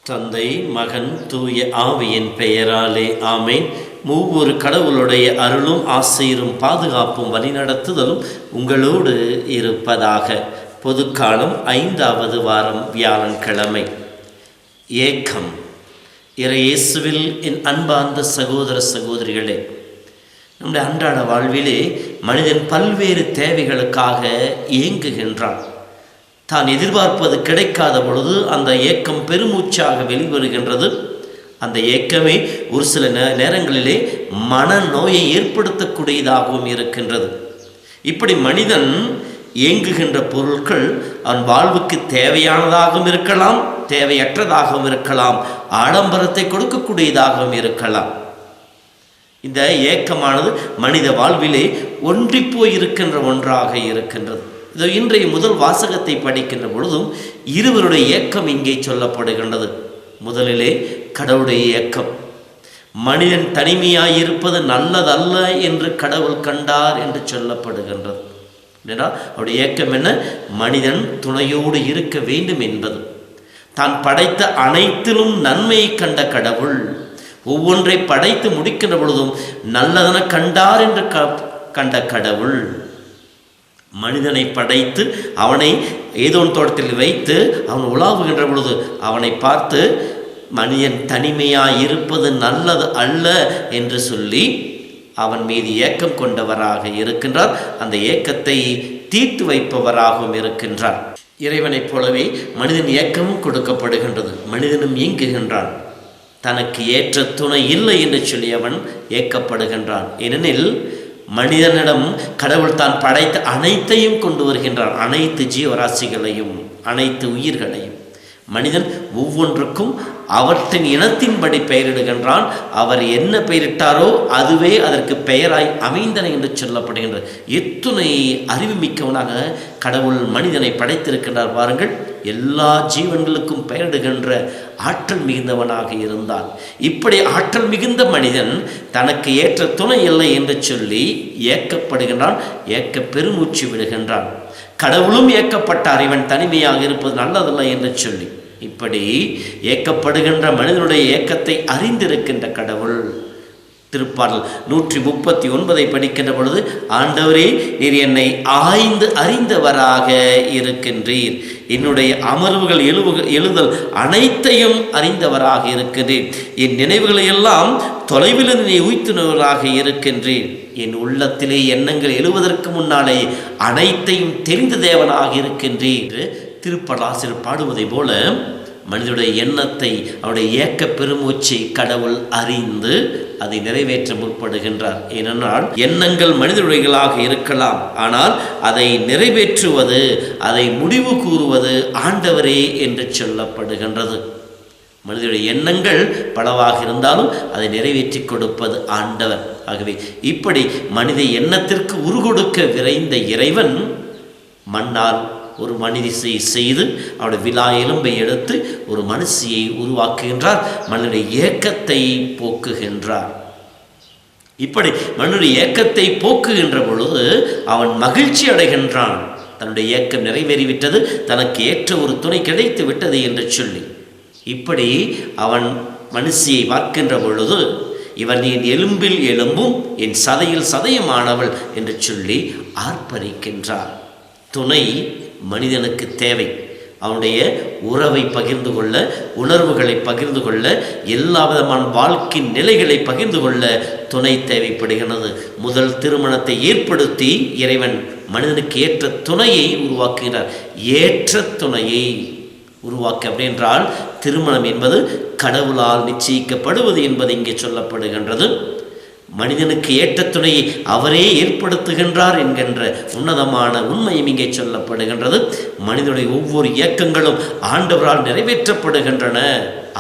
தந்தை, மகன், தூய ஆவியின் பெயராலே ஆமேன். மூவொரு கடவுளுடைய அருளும் ஆசையும் பாதுகாப்பும் வழிநடத்துதலும் உங்களோடு இருப்பதாக. பொதுக்காலம் 5வது வாரம் வியாழன்கிழமை. ஏக்கம். இறையேசுவில் என் அன்பார்ந்த சகோதர சகோதரிகளே, நம்முடைய அன்றாட வாழ்விலே மனிதன் பல்வேறு தேவைகளுக்காக ஏங்குகின்றான். தான் எதிர்பார்ப்பது கிடைக்காத பொழுது அந்த ஏக்கம் பெருமூச்சாக வெளிவருகின்றது. அந்த ஏக்கமே ஒரு சில நேரங்களிலே மனநோயை ஏற்படுத்தக்கூடியதாகவும் இருக்கின்றது. இப்படி மனிதன் ஏங்குகின்ற பொருட்கள் அவன் வாழ்வுக்கு தேவையானதாகவும் இருக்கலாம், தேவையற்றதாகவும் இருக்கலாம், ஆடம்பரத்தை கொடுக்கக்கூடியதாகவும் இருக்கலாம். இந்த ஏக்கமானது மனித வாழ்விலே ஒன்றி போயிருக்கின்ற ஒன்றாக இருக்கின்றது. இதோ இன்றைய முதல் வாசகத்தை படிக்கின்ற பொழுதும் இருவருடைய ஏக்கம் இங்கே சொல்லப்படுகின்றது. முதலிலே கடவுளுடைய ஏக்கம். மனிதன் தனிமையாயிருப்பது நல்லதல்ல என்று கடவுள் கண்டார் என்று சொல்லப்படுகின்றது. அவருடைய ஏக்கம் என்ன? மனிதன் துணையோடு இருக்க வேண்டும் என்பது. தான் படைத்த அனைத்திலும் நன்மையை கண்ட கடவுள் ஒவ்வொன்றை படைத்து முடிக்கின்ற பொழுதும் நல்லதென கண்டார் என்று கண்ட கடவுள் மனிதனை படைத்து அவனை ஏதோன் தோட்டத்தில் வைத்து அவன் உலாவுகின்ற பொழுது அவனை பார்த்து மனிதன் தனிமையாய் இருப்பது நல்லது அல்ல என்று சொல்லி அவன் மீது ஏக்கம் கொண்டவராக இருக்கின்றார். அந்த ஏக்கத்தை தீர்த்து வைப்பவராகவும் இருக்கின்றார். இறைவனைப் போலவே மனிதன் ஏக்கமும் கொடுக்கப்படுகின்றது. மனிதனும் இயங்குகின்றான். தனக்கு ஏற்ற துணை இல்லை என்று சொல்லி அவன் ஏக்கப்படுகின்றான். ஏனெனில் மனிதனிடம் கடவுள் தான் படைத்த அனைத்தையும் கொண்டு வருகின்றான். அனைத்து ஜீவராசிகளையும், அனைத்து உயிர்களையும். மனிதன் ஒவ்வொன்றுக்கும் அவற்றின் இனத்தின்படி பெயரிடுகின்றான். அவர் என்ன பெயரிட்டாரோ அதுவே அதற்கு பெயராய் அமைந்தன என்று சொல்லப்படுகின்றது. எத்துணை அறிவு மிக்கவனாக கடவுள் மனிதனை படைத்திருக்கின்றார் பாருங்கள். எல்லா ஜீவன்களுக்கும் பெயரிடுகின்ற ஆற்றல் மிகுந்தவனாக இருந்தான். இப்படி ஆற்றல் மிகுந்த மனிதன் தனக்கு ஏற்ற துணை இல்லை என்று சொல்லி ஏக்கப்படுகின்றான், ஏக்க பெருமூச்சு விடுகின்றான். கடவுளும் ஏக்கப்பட்டார், இவன் தனிமையாக இருப்பது நல்லதல்ல என்று சொல்லி. இப்படி ஏக்கப்படுகின்ற மனிதனுடைய ஏக்கத்தை அறிந்திருக்கின்ற கடவுள் திருப்பாடல் 139 படிக்கின்ற பொழுது, ஆண்டவரே, நீர் என்னை ஆய்ந்து அறிந்தவராக இருக்கின்றீர், என்னுடைய அமர்வுகள் எழுதல் அனைத்தையும் அறிந்தவராக இருக்கின்றீர், என் நினைவுகளை எல்லாம் தொலைவில் நீ உய்த்துனவராக இருக்கின்றீர், என் உள்ளத்திலே எண்ணங்கள் எழுவதற்கு முன்னாலே அனைத்தையும் தெரிந்த தேவனாக இருக்கின்றீர். திருப்பாடலாசிரியர் பாடுவதை போல மனிதனுடைய எண்ணத்தை, அவருடைய ஏக்க பெருமூச்சை கடவுள் அறிந்து அதை நிறைவேற்ற முற்படுகின்றார். ஏனென்றால் எண்ணங்கள் மனிதனுடையகளாக இருக்கலாம், ஆனால் அதை நிறைவேற்றுவது, அதை முடிவு கூறுவது ஆண்டவரே என்று சொல்லப்படுகின்றது. மனிதனுடைய எண்ணங்கள் பலவாக இருந்தாலும் அதை நிறைவேற்றி கொடுப்பது ஆண்டவர். ஆகவே இப்படி மனித எண்ணத்திற்கு உருகொடுக்க விரைந்த இறைவன் மண்ணால் ஒரு மனிதிசை செய்து அவருடைய விலா எலும்பை எடுத்து ஒரு மனுஷியை உருவாக்குகின்றார். மனிதனுடைய ஏக்கத்தை போக்குகின்றார். இப்படி மனிதனுடைய ஏக்கத்தை போக்குகின்ற பொழுது அவன் மகிழ்ச்சி அடைகின்றான். தன்னுடைய ஏக்கம் நிறைவேறிவிட்டது, தனக்கு ஏற்ற ஒரு துணை கிடைத்து விட்டது என்று சொல்லி. இப்படி அவன் மனுஷியை பார்க்கின்ற பொழுது, இவன் என் எலும்பில் எலும்பும் என் சதையில் சதையுமானவள் என்று சொல்லி ஆர்ப்பரிக்கின்றார். துணை மனிதனுக்கு தேவை. அவனுடைய உறவை பகிர்ந்து கொள்ள, உணர்வுகளை பகிர்ந்து கொள்ள, எல்லா விதமான வாழ்க்கை நிலைகளை பகிர்ந்து கொள்ள துணை தேவைப்படுகிறது. முதல் திருமணத்தை ஏற்படுத்தி இறைவன் மனிதனுக்கு ஏற்ற துணையை உருவாக்குகிறார். ஏற்ற துணையை உருவாக்க அப்படின்றால் திருமணம் என்பது கடவுளால் நிச்சயிக்கப்படுவது என்பது இங்கே சொல்லப்படுகின்றது. மனிதனுக்கு ஏற்ற துணையை அவரே ஏற்படுத்துகின்றார் என்கின்ற உன்னதமான உண்மையும் இங்கே சொல்லப்படுகின்றது. மனிதனுடைய ஒவ்வொரு இயக்கங்களும் ஆண்டவரால் நிறைவேற்றப்படுகின்றன.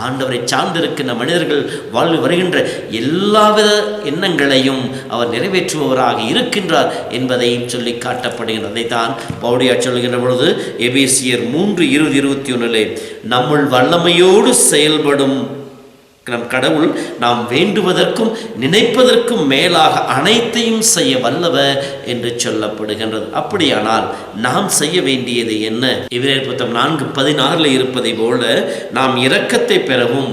ஆண்டவரை சார்ந்திருக்கின்ற மனிதர்கள் வாழ்வு வருகின்ற எல்லாவித எண்ணங்களையும் அவர் நிறைவேற்றுபவராக இருக்கின்றார் என்பதையும் சொல்லி காட்டப்படுகின்றது. அதைத்தான் பவுலியார் சொல்கின்ற பொழுது எபேசியர் 3:20-21 நம்முள் வல்லமையோடு செயல்படும் நம் கடவுள் நாம் வேண்டுவதற்கும் நினைப்பதற்கும் மேலாக அனைத்தையும் செய்ய வல்லவர் என்று சொல்லப்படுகின்றது. அப்படியானால் நாம் செய்ய வேண்டியது என்ன? எபிரேயர் 4:16 இருப்பதை போல நாம் இரக்கத்தை பெறவும்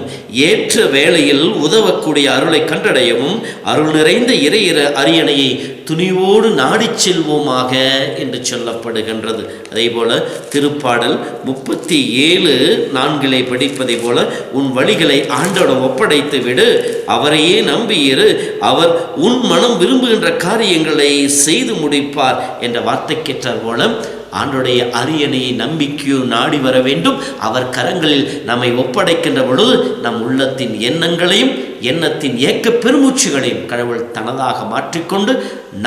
ஏற்ற வேளையில் உதவக்கூடிய அருளை கண்டடையவும் அருள் நிறைந்த இறை அரியணையை துணிவோடு நாடி செல்வோமாக என்று சொல்லப்படுகின்றது. அதே போல திருப்பாடல் 37:4 படிப்பதை போல உன் வழிகளை ஆண்டோட ஒப்படைத்து விடு, அவரையே நம்பியிரு, அவர் உன் மனம் விரும்புகின்ற காரியங்களை செய்து முடிப்பார் என்ற வார்த்தைக்கேற்றார் போல ஆண்டுடைய அரியணையை நம்பிக்கையோ நாடி வர வேண்டும். அவர் கரங்களில் நம்மை ஒப்படைக்கின்ற பொழுது நம் உள்ளத்தின் எண்ணங்களையும் எண்ணத்தின் ஏக்க பெருமூச்சுகளையும் கடவுள் தனதாக மாற்றிக்கொண்டு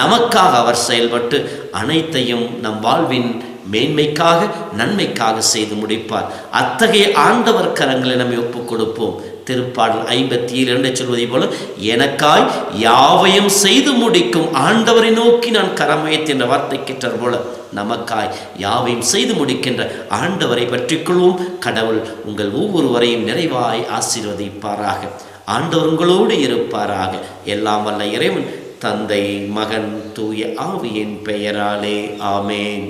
நமக்காக அவர் செயல்பட்டு அனைத்தையும் நம் வாழ்வின் மேன்மைக்காக நன்மைக்காக செய்து முடிப்பார். அத்தகைய ஆண்டவர் கரங்களை நம்மை ஒப்புக் கொடுப்போம். திருப்பாடல் 57 சொல்வதை போல எனக்காய் யாவையும் செய்து முடிக்கும் ஆண்டவரை நோக்கி நான் கரமயத்து என்ற வார்த்தை கேட்டார் போல நமக்காய் யாவையும் செய்து முடிக்கின்ற ஆண்டவரை பற்றிக் கொள்வோம். கடவுள் உங்கள் ஒவ்வொருவரையும் நிறைவாய் ஆசீர்வதிப்பாராக. ஆண்டவர் உங்களோடு இருப்பாராக. எல்லாம் வல்ல இறைவன் தந்தை மகன் தூய ஆவியின் பெயராலே ஆமேன்.